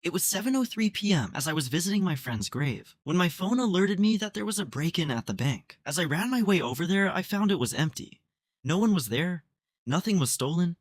It was 7:03 p.m. as I was visiting my friend's grave, when my phone alerted me that there was a break-in at the bank. As I ran my way over there, I found it was empty. No one was there. Nothing was stolen.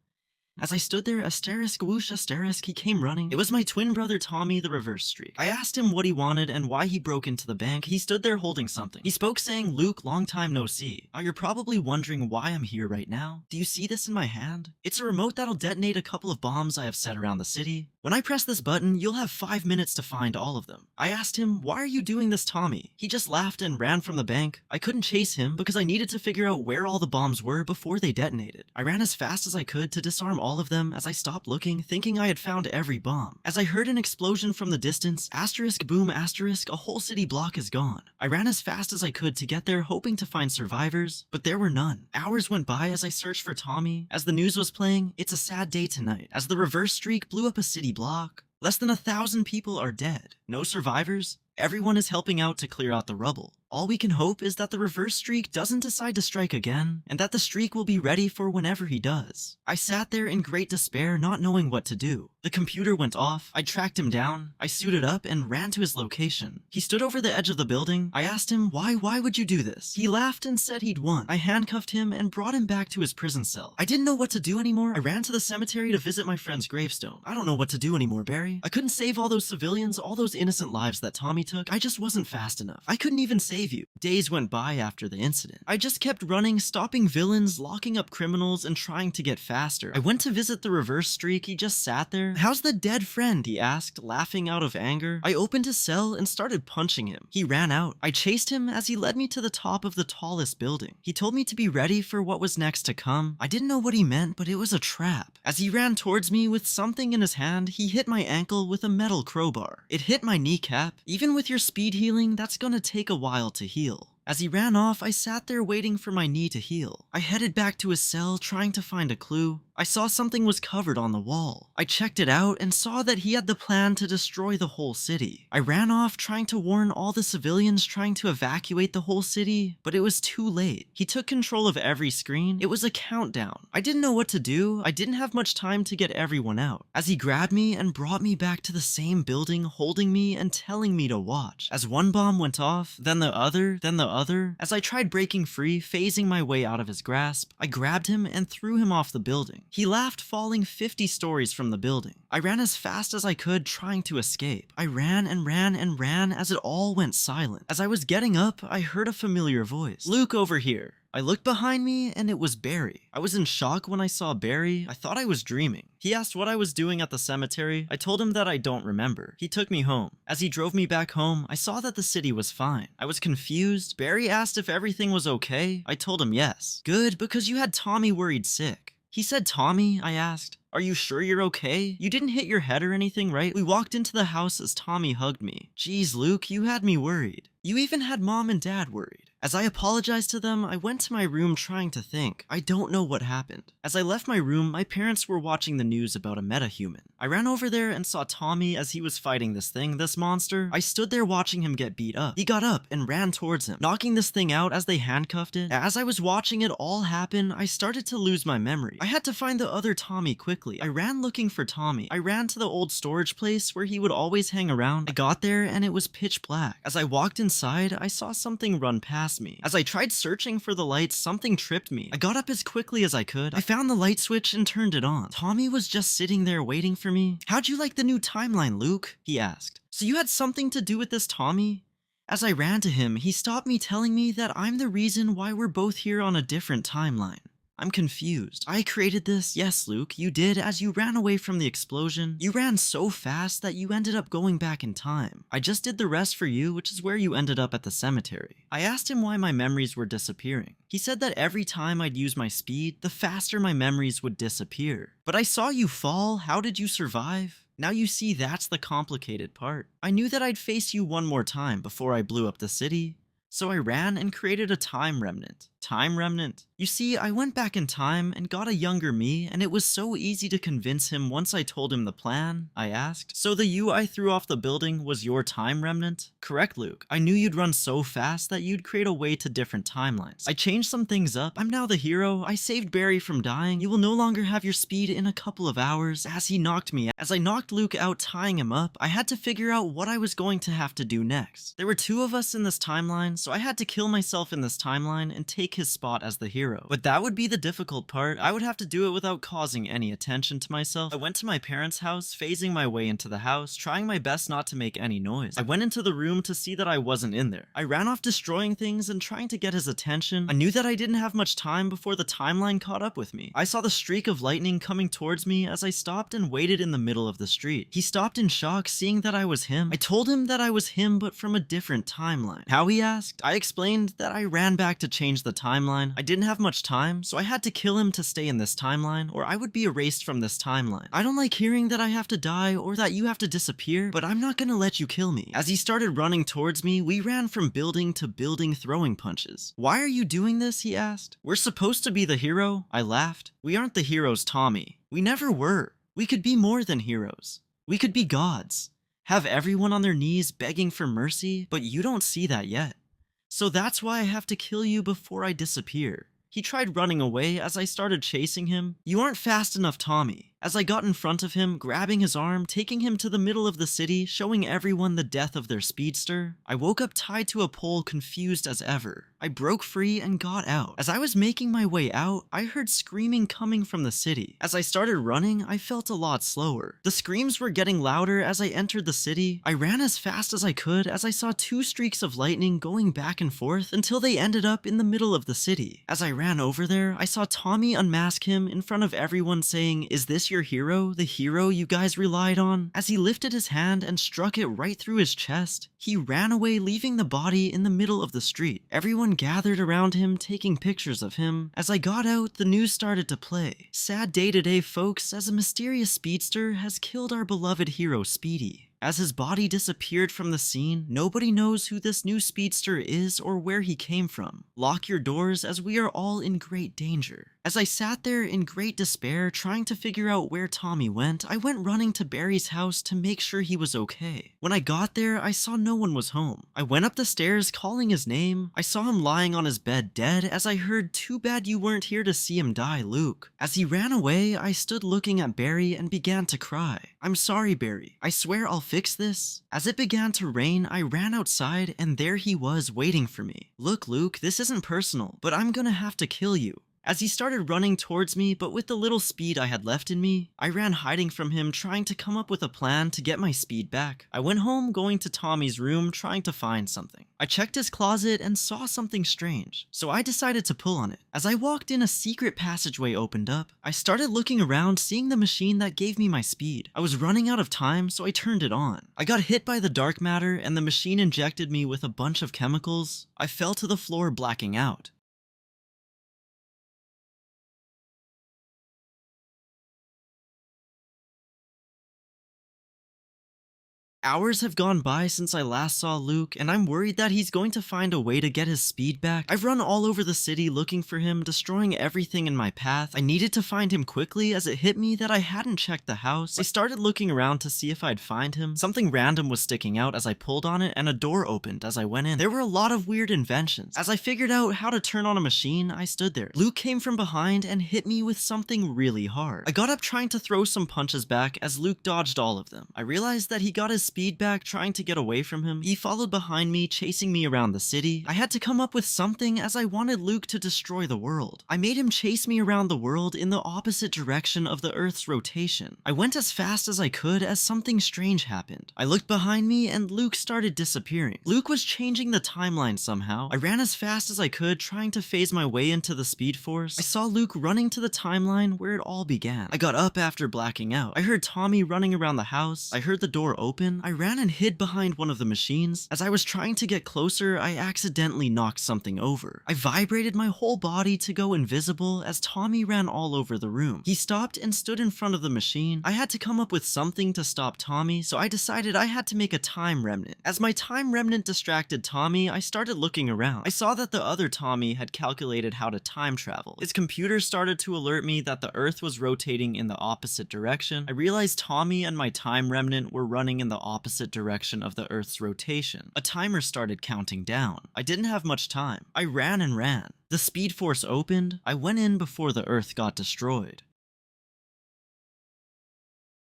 As I stood there, asterisk whoosh asterisk, he came running. It was my twin brother Tommy, the reverse streak. I asked him what he wanted and why he broke into the bank. He stood there holding something. He spoke saying, "Luke, long time no see. You're probably wondering why I'm here right now. Do you see this in my hand? It's a remote that'll detonate a couple of bombs I have set around the city. When I press this button, you'll have 5 minutes to find all of them." I asked him, "Why are you doing this, Tommy?" He just laughed and ran from the bank. I couldn't chase him because I needed to figure out where all the bombs were before they detonated. I ran as fast as I could to disarm all of them as I stopped looking, thinking I had found every bomb. As I heard an explosion from the distance, asterisk boom asterisk, a whole city block is gone. I ran as fast as I could to get there, hoping to find survivors, but there were none. Hours went by as I searched for Tommy. As the news was playing, "It's a sad day tonight," as the reverse streak blew up a city block. Less than 1,000 people are dead. No survivors. Everyone is helping out to clear out the rubble. All we can hope is that the reverse streak doesn't decide to strike again, and that the streak will be ready for whenever he does. I sat there in great despair, not knowing what to do. The computer went off. I tracked him down. I suited up and ran to his location. He stood over the edge of the building. I asked him, why would you do this? He laughed and said he'd won. I handcuffed him and brought him back to his prison cell. I didn't know what to do anymore. I ran to the cemetery to visit my friend's gravestone. I don't know what to do anymore, Barry. I couldn't save all those civilians, all those innocent lives that Tommy took. I just wasn't fast enough. I couldn't even save you. Days went by after the incident. I just kept running, stopping villains, locking up criminals, and trying to get faster. I went to visit the reverse streak. He just sat there. "How's the dead friend?" he asked, laughing out of anger. I opened his cell and started punching him. He ran out. I chased him as he led me to the top of the tallest building. He told me to be ready for what was next to come. I didn't know what he meant, but it was a trap. As he ran towards me with something in his hand, he hit my ankle with a metal crowbar. It hit my kneecap. Even with your speed healing, that's gonna take a while to heal. As he ran off, I sat there waiting for my knee to heal. I headed back to his cell, trying to find a clue. I saw something was covered on the wall. I checked it out and saw that he had the plan to destroy the whole city. I ran off, trying to warn all the civilians trying to evacuate the whole city, but it was too late. He took control of every screen. It was a countdown. I didn't know what to do. I didn't have much time to get everyone out. As he grabbed me and brought me back to the same building, holding me and telling me to watch. As one bomb went off, then the other, then the other. As I tried breaking free, phasing my way out of his grasp, I grabbed him and threw him off the building. He laughed, falling 50 stories from the building. I ran as fast as I could, trying to escape. I ran and ran and ran as it all went silent. As I was getting up, I heard a familiar voice. "Luke, over here." I looked behind me and it was Barry. I was in shock when I saw Barry. I thought I was dreaming. He asked what I was doing at the cemetery. I told him that I don't remember. He took me home. As he drove me back home, I saw that the city was fine. I was confused. Barry asked if everything was okay. I told him yes. "Good, because you had Tommy worried sick." He said, "Tommy?" I asked. "Are you sure you're okay? You didn't hit your head or anything, right?" We walked into the house as Tommy hugged me. "Geez, Luke, you had me worried. You even had Mom and Dad worried." As I apologized to them, I went to my room trying to think. I don't know what happened. As I left my room, my parents were watching the news about a metahuman. I ran over there and saw Tommy as he was fighting this monster. I stood there watching him get beat up. He got up and ran towards him, knocking this thing out as they handcuffed it. As I was watching it all happen, I started to lose my memory. I had to find the other Tommy quickly. I ran looking for Tommy. I ran to the old storage place where he would always hang around. I got there and it was pitch black. As I walked inside, I saw something run past me. As I tried searching for the lights, something tripped me. I got up as quickly as I could. I found the light switch and turned it on. Tommy was just sitting there waiting for me. "How'd you like the new timeline, Luke?" he asked. "So you had something to do with this, Tommy?" As I ran to him, he stopped me, telling me that I'm the reason why we're both here on a different timeline. I'm confused. "I created this." "Yes, Luke, you did. As you ran away from the explosion, you ran so fast that you ended up going back in time. I just did the rest for you, which is where you ended up at the cemetery." I asked him why my memories were disappearing. He said that every time I'd use my speed, the faster my memories would disappear. "But I saw you fall. How did you survive?" Now you see, that's the complicated part. I knew that I'd face you one more time before I blew up the city, so I ran and created a time remnant. Time Remnant. You see, I went back in time and got a younger me, and it was so easy to convince him once I told him the plan, I asked. So the you I threw off the building was your Time Remnant? Correct, Luke. I knew you'd run so fast that you'd create a way to different timelines. I changed some things up. I'm now the hero. I saved Barry from dying. You will no longer have your speed in a couple of hours, as he knocked me out. As I knocked Luke out, tying him up, I had to figure out what I was going to have to do next. There were two of us in this timeline, so I had to kill myself in this timeline and take his spot as the hero. But that would be the difficult part. I would have to do it without causing any attention to myself. I went to my parents' house, phasing my way into the house, trying my best not to make any noise. I went into the room to see that I wasn't in there. I ran off destroying things and trying to get his attention. I knew that I didn't have much time before the timeline caught up with me. I saw the streak of lightning coming towards me as I stopped and waited in the middle of the street. He stopped in shock, seeing that I was him. I told him that I was him, but from a different timeline. How, he asked? I explained that I ran back to change the timeline. I didn't have much time, so I had to kill him to stay in this timeline, or I would be erased from this timeline. I don't like hearing that I have to die or that you have to disappear, but I'm not gonna let you kill me. As he started running towards me, we ran from building to building throwing punches. Why are you doing this? He asked. We're supposed to be the hero. I laughed. We aren't the heroes, Tommy. We never were. We could be more than heroes. We could be gods. Have everyone on their knees begging for mercy, but you don't see that yet. So that's why I have to kill you before I disappear. He tried running away as I started chasing him. You aren't fast enough, Tommy. As I got in front of him, grabbing his arm, taking him to the middle of the city, showing everyone the death of their speedster, I woke up tied to a pole, confused as ever. I broke free and got out. As I was making my way out, I heard screaming coming from the city. As I started running, I felt a lot slower. The screams were getting louder as I entered the city. I ran as fast as I could as I saw two streaks of lightning going back and forth until they ended up in the middle of the city. As I ran over there, I saw Tommy unmask him in front of everyone, saying, "Is this your hero? The hero you guys relied on?" As he lifted his hand and struck it right through his chest, he ran away, leaving the body in the middle of the street. Everyone gathered around him, taking pictures of him. As I got out, the news started to play. Sad day today, folks, as a mysterious speedster has killed our beloved hero, Speedy. As his body disappeared from the scene, nobody knows who this new speedster is or where he came from. Lock your doors, as we are all in great danger. As I sat there in great despair, trying to figure out where Tommy went, I went running to Barry's house to make sure he was okay. When I got there, I saw no one was home. I went up the stairs calling his name. I saw him lying on his bed dead as I heard, "Too bad you weren't here to see him die, Luke." As he ran away, I stood looking at Barry and began to cry. "I'm sorry, Barry. I swear I'll fix this." As it began to rain, I ran outside and there he was waiting for me. "Look, Luke, this isn't personal, but I'm gonna have to kill you." As he started running towards me, but with the little speed I had left in me, I ran hiding from him, trying to come up with a plan to get my speed back. I went home, going to Tommy's room, trying to find something. I checked his closet and saw something strange, so I decided to pull on it. As I walked in, a secret passageway opened up. I started looking around, seeing the machine that gave me my speed. I was running out of time, so I turned it on. I got hit by the dark matter, and the machine injected me with a bunch of chemicals. I fell to the floor, blacking out. Hours have gone by since I last saw Luke, and I'm worried that he's going to find a way to get his speed back. I've run all over the city looking for him, destroying everything in my path. I needed to find him quickly as it hit me that I hadn't checked the house. I started looking around to see if I'd find him. Something random was sticking out as I pulled on it, and a door opened as I went in. There were a lot of weird inventions. As I figured out how to turn on a machine, I stood there. Luke came from behind and hit me with something really hard. I got up trying to throw some punches back as Luke dodged all of them. I realized that he got his speed back, trying to get away from him. He followed behind me, chasing me around the city. I had to come up with something as I wanted Luke to destroy the world. I made him chase me around the world in the opposite direction of the Earth's rotation. I went as fast as I could as something strange happened. I looked behind me and Luke started disappearing. Luke was changing the timeline somehow. I ran as fast as I could, trying to phase my way into the Speed Force. I saw Luke running to the timeline where it all began. I got up after blacking out. I heard Tommy running around the house. I heard the door open. I ran and hid behind one of the machines. As I was trying to get closer, I accidentally knocked something over. I vibrated my whole body to go invisible as Tommy ran all over the room. He stopped and stood in front of the machine. I had to come up with something to stop Tommy, so I decided I had to make a time remnant. As my time remnant distracted Tommy, I started looking around. I saw that the other Tommy had calculated how to time travel. His computer started to alert me that the Earth was rotating in the opposite direction. I realized Tommy and my time remnant were running in the opposite direction of the Earth's rotation. A timer started counting down. I didn't have much time. I ran and ran. The Speed Force opened. I went in before the Earth got destroyed.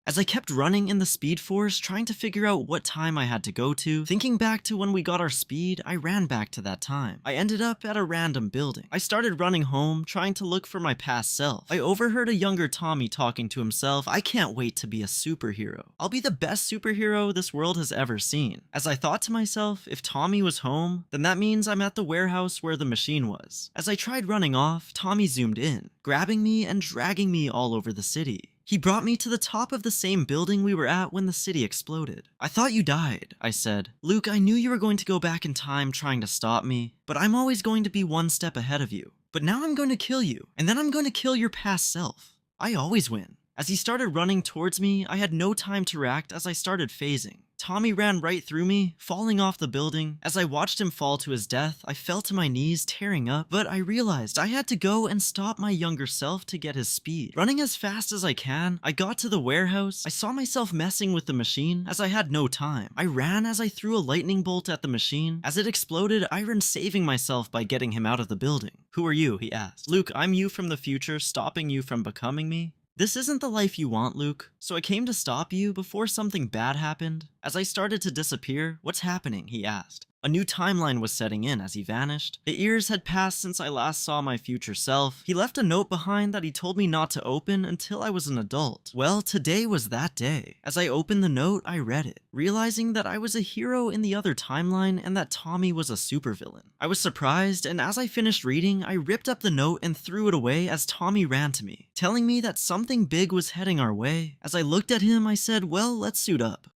As I kept running in the Speed Force, trying to figure out what time I had to go to, thinking back to when we got our speed, I ran back to that time. I ended up at a random building. I started running home, trying to look for my past self. I overheard a younger Tommy talking to himself, "I can't wait to be a superhero. I'll be the best superhero this world has ever seen." As I thought to myself, if Tommy was home, then that means I'm at the warehouse where the machine was. As I tried running off, Tommy zoomed in, grabbing me and dragging me all over the city. He brought me to the top of the same building we were at when the city exploded. "I thought you died," I said. "Luke, I knew you were going to go back in time trying to stop me, but I'm always going to be one step ahead of you. But now I'm going to kill you, and then I'm going to kill your past self. I always win." As he started running towards me, I had no time to react as I started phasing. Tommy ran right through me, falling off the building. As I watched him fall to his death, I fell to my knees, tearing up, but I realized I had to go and stop my younger self to get his speed. Running as fast as I can, I got to the warehouse. I saw myself messing with the machine as I had no time. I ran as I threw a lightning bolt at the machine. As it exploded, I ran saving myself by getting him out of the building. "Who are you?" he asked. "Luke, I'm you from the future, stopping you from becoming me. This isn't the life you want, Luke, so I came to stop you before something bad happened." As I started to disappear, "What's happening?" he asked. A new timeline was setting in as he vanished. The years had passed since I last saw my future self. He left a note behind that he told me not to open until I was an adult. Well, today was that day. As I opened the note, I read it, realizing that I was a hero in the other timeline and that Tommy was a supervillain. I was surprised, and as I finished reading, I ripped up the note and threw it away as Tommy ran to me, telling me that something big was heading our way. As I looked at him, I said, "Well, let's suit up."